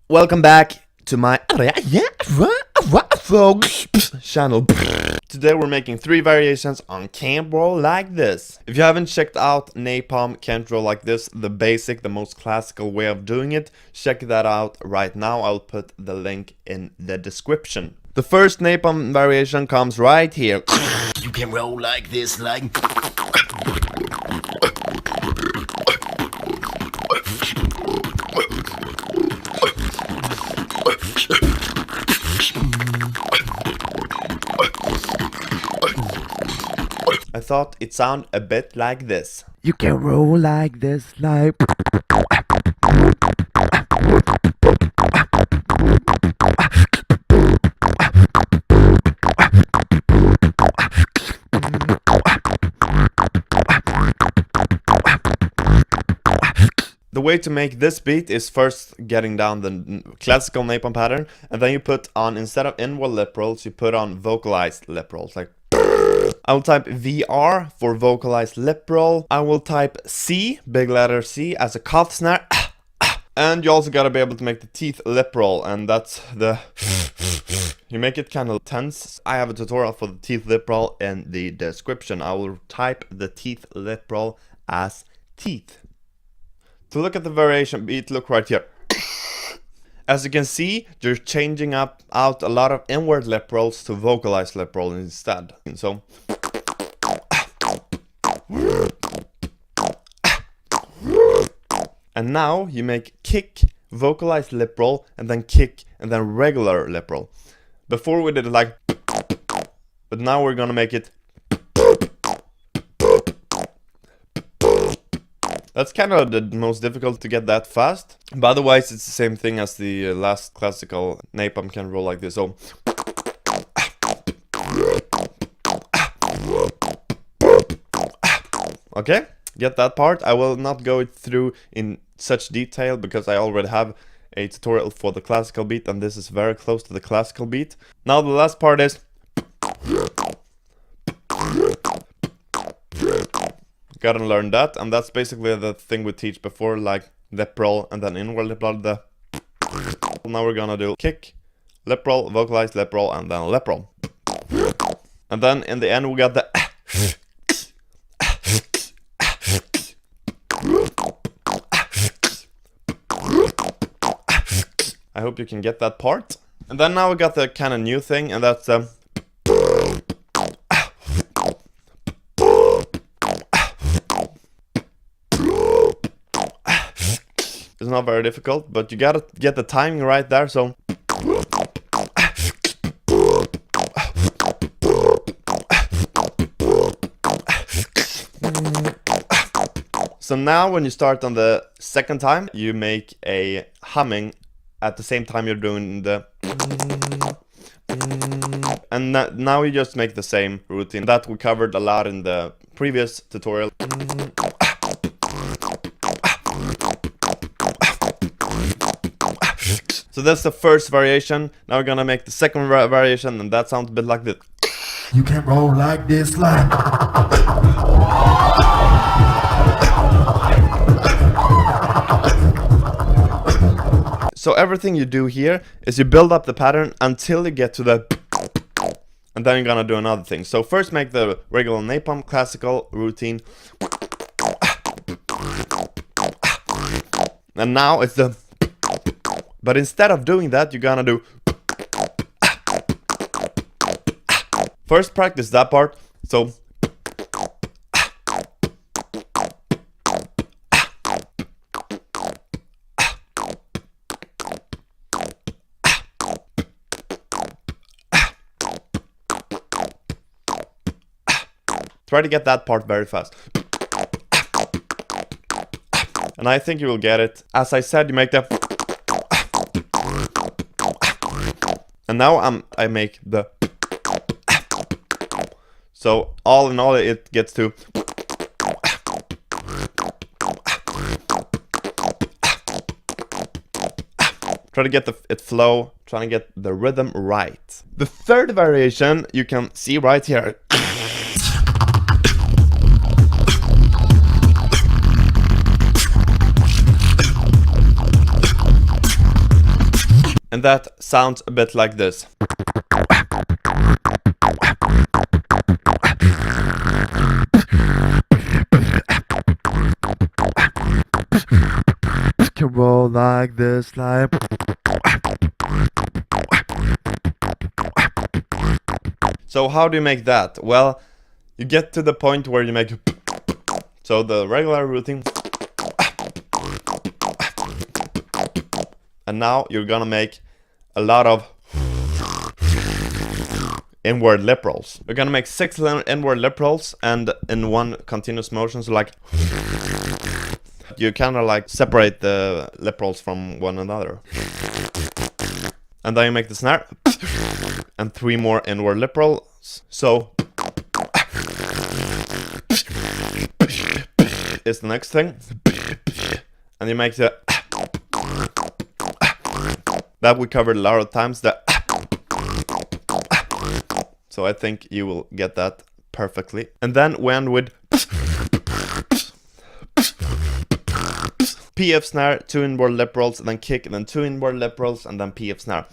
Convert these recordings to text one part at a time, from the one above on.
Welcome back to my channel. Today we're making 3 variations on Can't Roll Like This. If you haven't checked out NaPoM Can't Roll Like This, the basic, the most classical way of doing it, check that out right now. I'll put the link in the description. The first NaPoM variation comes right here. You can roll like this, like... I thought it sounded a bit like this. You can roll like this, like... The way to make this beat is first getting down the classical NaPoM pattern, and then you put on, instead of inward lip rolls, you put on vocalized lip rolls, like... I will type VR for vocalized lip roll. I will type C, big letter C, as a cough snare. And you also gotta be able to make the teeth lip roll, and that's the... You make it kind of tense. I have a tutorial for the teeth lip roll in the description. I will type the teeth lip roll as teeth. To look at the variation beat, look right here. As you can see, you're changing out a lot of inward lip rolls to vocalized lip roll instead. And so... And now you make kick, vocalized lip roll, and then kick, and then regular lip roll. Before we did it like... But now we're gonna make it... That's kind of the most difficult to get that fast. But otherwise, it's the same thing as the last classical NaPoM Can Roll Like This. So... Okay, get that part. I will not go through in such detail because I already have a tutorial for the classical beat, and this is very close to the classical beat. Now the last part is... Gotta learn that, and that's basically the thing we teach before, like lip roll and then inward lip roll. Now we're gonna do kick, lip roll, vocalized lip roll, and then lip roll. And then in the end we got the... I hope you can get that part. And then now we got the kind of new thing, and that's the... It's not very difficult, but you gotta get the timing right there, so... So now when you start on the second time, you make a humming at the same time you're doing the... And now you just make the same routine. That we covered a lot in the previous tutorial. So that's the first variation. Now we're gonna make the second variation, and that sounds a bit like this. You can roll like this, like... So everything you do here is you build up the pattern until you get to the... And then you're gonna do another thing. So first make the regular NaPoM classical routine. And now it's the... But instead of doing that, you're gonna do... First practice that part, so... Try to get that part very fast. And I think you will get it. As I said, you make the... And now I make the... So all in all it gets to... Try to get it flow, trying to get the rhythm right. The third variation you can see right here. And that sounds a bit like this. Can roll like this like. So how do you make that? Well, you get to the point where you make so the regular routine, and now you're gonna make a lot of inward lip rolls. We're gonna make 6 inward lip rolls, and in one continuous motion, so like you kind of like separate the lip rolls from one another. And then you make the snare and 3 more inward lip rolls. So is the next thing, and you make the that we covered a lot of times. The so I think you will get that perfectly. And then we end with PF snare, 2 inward lip rolls, and then kick, and then 2 inward lip rolls, and then PF snare.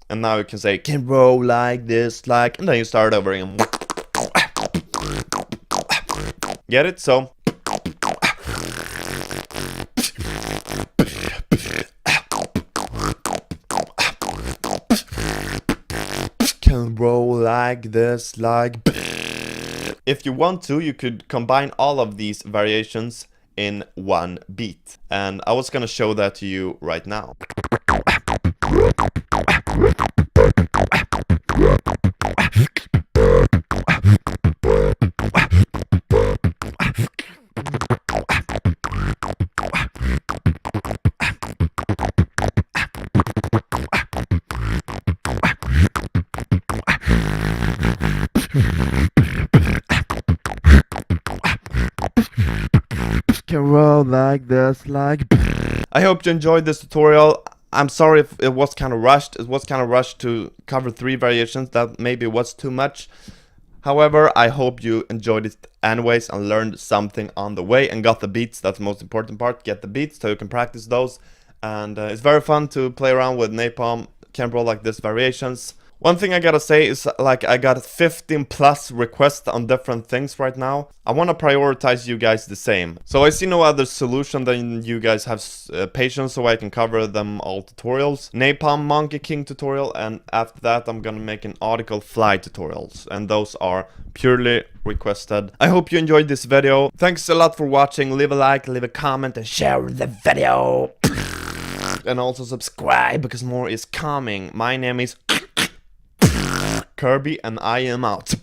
And now you can say, can roll like this, like, and then you start over again. Get it? So can roll like this, like. If you want to, you could combine all of these variations in one beat. And I was gonna show that to you right now. Can roll like this like. I hope you enjoyed this tutorial. I'm sorry if it was kind of rushed. It was kind of rushed to cover 3 variations. That maybe was too much. However, I hope you enjoyed it anyways and learned something on the way and got the beats. That's the most important part. Get the beats so you can practice those. And it's very fun to play around with NaPoM, can roll like this variations. One thing I gotta say is, like, I got 15 plus requests on different things right now. I wanna prioritize you guys the same. So I see no other solution than you guys have patience so I can cover them all tutorials. NaPoM Monkey King tutorial, and after that I'm gonna make an article fly tutorials. And those are purely requested. I hope you enjoyed this video. Thanks a lot for watching. Leave a like, leave a comment, and share the video. And also subscribe because more is coming. My name is Kirby and I am out.